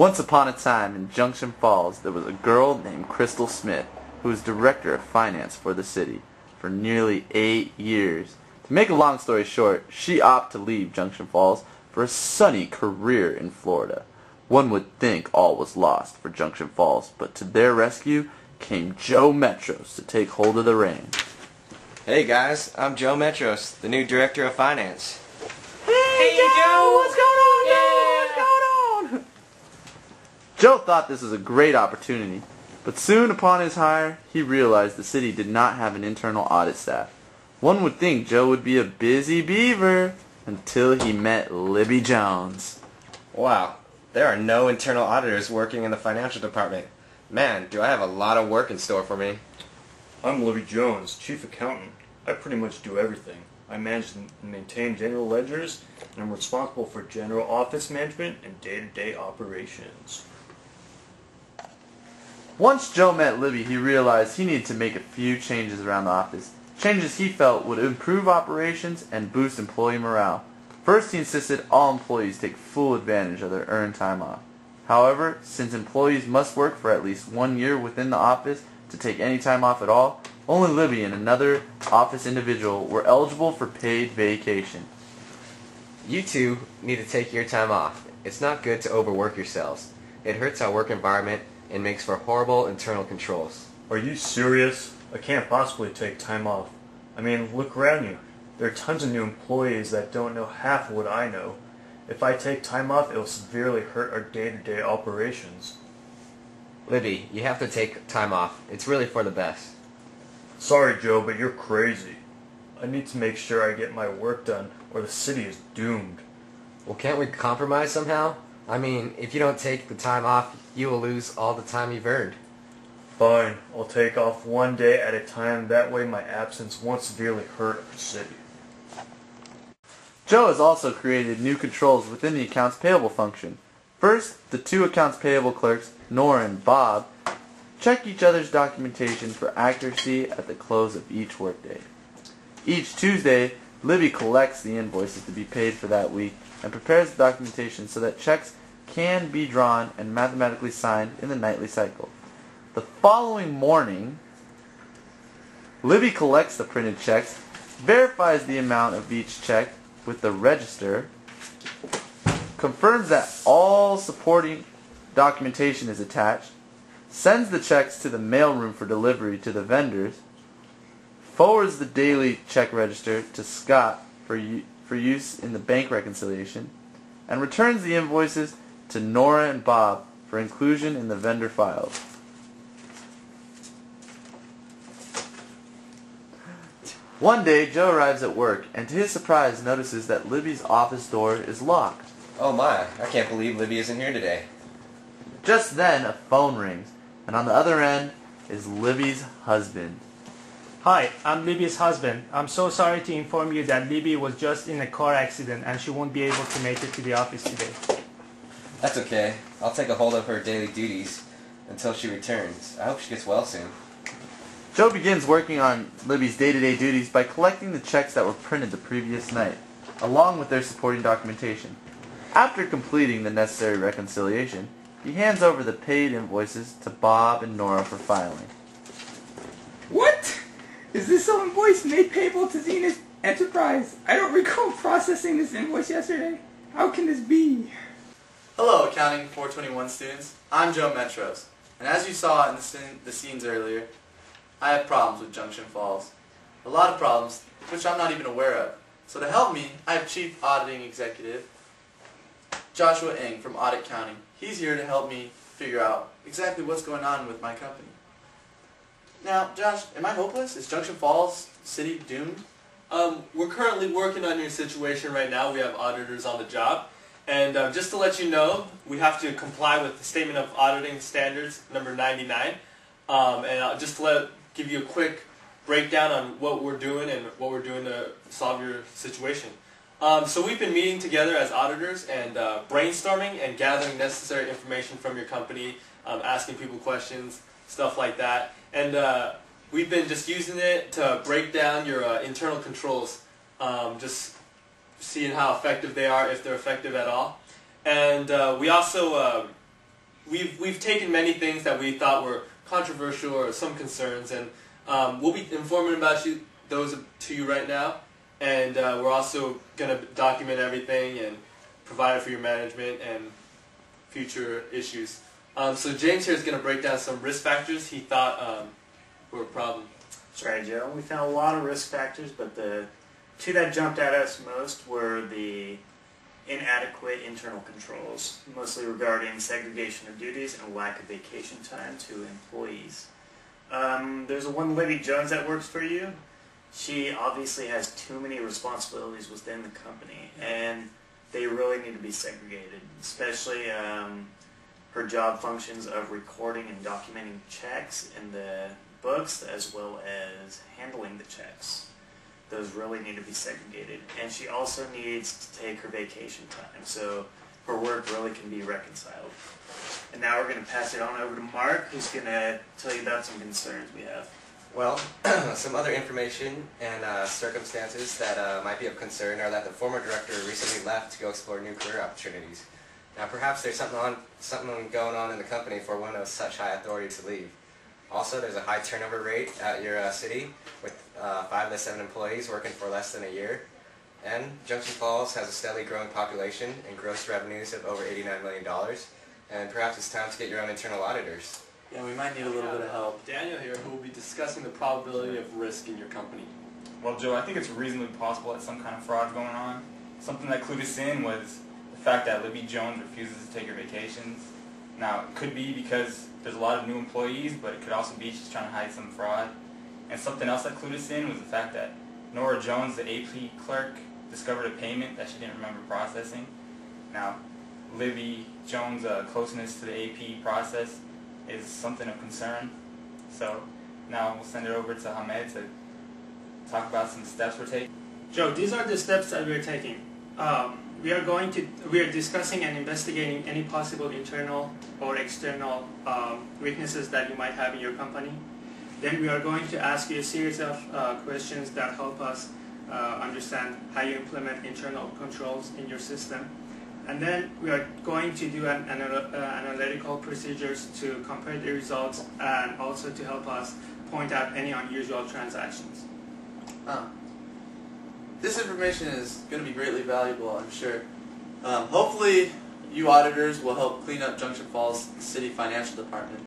Once upon a time in Junction Falls, there was a girl named Crystal Smith who was director of finance for the city for nearly 8 years. To make a long story short, she opted to leave Junction Falls for a sunny career in Florida. One would think all was lost for Junction Falls, but to their rescue came Joe Metros to take hold of the reins. Hey guys, I'm Joe Metros, the new director of finance. Hey Joe, what's going on? Joe thought this was a great opportunity, but soon upon his hire, he realized the city did not have an internal audit staff. One would think Joe would be a busy beaver until he met Libby Jones. Wow, there are no internal auditors working in the financial department. Man, do I have a lot of work in store for me. I'm Libby Jones, chief accountant. I pretty much do everything. I manage and maintain general ledgers, and I'm responsible for general office management and day-to-day operations. Once Joe met Libby, he realized he needed to make a few changes around the office. Changes he felt would improve operations and boost employee morale. First, he insisted all employees take full advantage of their earned time off. However, since employees must work for at least 1 year within the office to take any time off at all, only Libby and another office individual were eligible for paid vacation. You two need to take your time off. It's not good to overwork yourselves. It hurts our work environment and makes for horrible internal controls. Are you serious? I can't possibly take time off. I mean, look around you. There are tons of new employees that don't know half of what I know. If I take time off, it will severely hurt our day-to-day operations. Libby, you have to take time off. It's really for the best. Sorry, Joe, but you're crazy. I need to make sure I get my work done, or the city is doomed. Well, can't we compromise somehow? I mean, if you don't take the time off, you will lose all the time you've earned. Fine, I'll take off 1 day at a time. That way my absence won't severely hurt our city. Joe has also created new controls within the accounts payable function. First, the 2 accounts payable clerks, Nora and Bob, check each other's documentation for accuracy at the close of each workday. Each Tuesday, Libby collects the invoices to be paid for that week and prepares the documentation so that checks can be drawn and mathematically signed in the nightly cycle. The following morning, Libby collects the printed checks, verifies the amount of each check with the register, confirms that all supporting documentation is attached, sends the checks to the mailroom for delivery to the vendors, forwards the daily check register to Scott for use in the bank reconciliation, and returns the invoices to Nora and Bob for inclusion in the vendor files. One day, Joe arrives at work and to his surprise notices that Libby's office door is locked. Oh my, I can't believe Libby isn't here today. Just then, a phone rings, and on the other end is Libby's husband. Hi, I'm Libby's husband. I'm so sorry to inform you that Libby was just in a car accident and she won't be able to make it to the office today. That's okay. I'll take a hold of her daily duties until she returns. I hope she gets well soon. Joe begins working on Libby's day-to-day duties by collecting the checks that were printed the previous night, along with their supporting documentation. After completing the necessary reconciliation, he hands over the paid invoices to Bob and Nora for filing. What? Is this some invoice made payable to Zenith Enterprise? I don't recall processing this invoice yesterday. How can this be? Hello, Accounting 421 students. I'm Joe Metros, and as you saw in the scenes earlier, I have problems with Junction Falls. A lot of problems, which I'm not even aware of. So to help me, I have Chief Auditing Executive Joshua Ng from Audit County. He's here to help me figure out exactly what's going on with my company. Now, Josh, am I hopeless? Is Junction Falls City doomed? We're currently working on your situation right now. We have auditors on the job. And just to let you know, we have to comply with the Statement of Auditing Standards number 99. Just to give you a quick breakdown on what we're doing and what we're doing to solve your situation. So we've been meeting together as auditors and brainstorming and gathering necessary information from your company, asking people questions, stuff like that. And we've been just using it to break down your internal controls, just seeing how effective they are, if they're effective at all. And we also we've taken many things that we thought were controversial or some concerns, and we'll be informing about those to you right now. And we're also going to document everything and provide it for your management and future issues. So James here is going to break down some risk factors he thought were a problem. That's right, Joe. We found a lot of risk factors, but the two that jumped at us most were the inadequate internal controls, mostly regarding segregation of duties and lack of vacation time to employees. There's one Libby Jones that works for you. She obviously has too many responsibilities within the company, and they really need to be segregated, especially her job functions of recording and documenting checks in the books as well as handling the checks. Those really need to be segregated. And she also needs to take her vacation time, so her work really can be reconciled. And now we're going to pass it on over to Mark, who's going to tell you about some concerns we have. Well, some other information and circumstances that might be of concern are that the former director recently left to go explore new career opportunities. Now, perhaps there's something going on in the company for one of such high authority to leave. Also, there's a high turnover rate at your city, with 5 to 7 employees working for less than a year. And Junction Falls has a steadily growing population and gross revenues of over $89 million. And perhaps it's time to get your own internal auditors. Yeah, we might need a little bit of help. Daniel here, who will be discussing the probability of risk in your company. Well, Joe, I think it's reasonably possible that some kind of fraud going on. Something that clued us in was the fact that Libby Jones refuses to take her vacations. Now, it could be because there's a lot of new employees, but it could also be she's trying to hide some fraud. And something else that clued us in was the fact that Nora Jones, the AP clerk, discovered a payment that she didn't remember processing. Now, Libby Jones' closeness to the AP process is something of concern. So now we'll send it over to Hamed to talk about some steps we're taking. Joe, these are the steps that we're taking. We are discussing and investigating any possible internal or external weaknesses that you might have in your company. Then we are going to ask you a series of questions that help us understand how you implement internal controls in your system. And then we are going to do analytical procedures to compare the results and also to help us point out any unusual transactions. This information is going to be greatly valuable, I'm sure. Hopefully, you auditors will help clean up Junction Falls City Financial Department.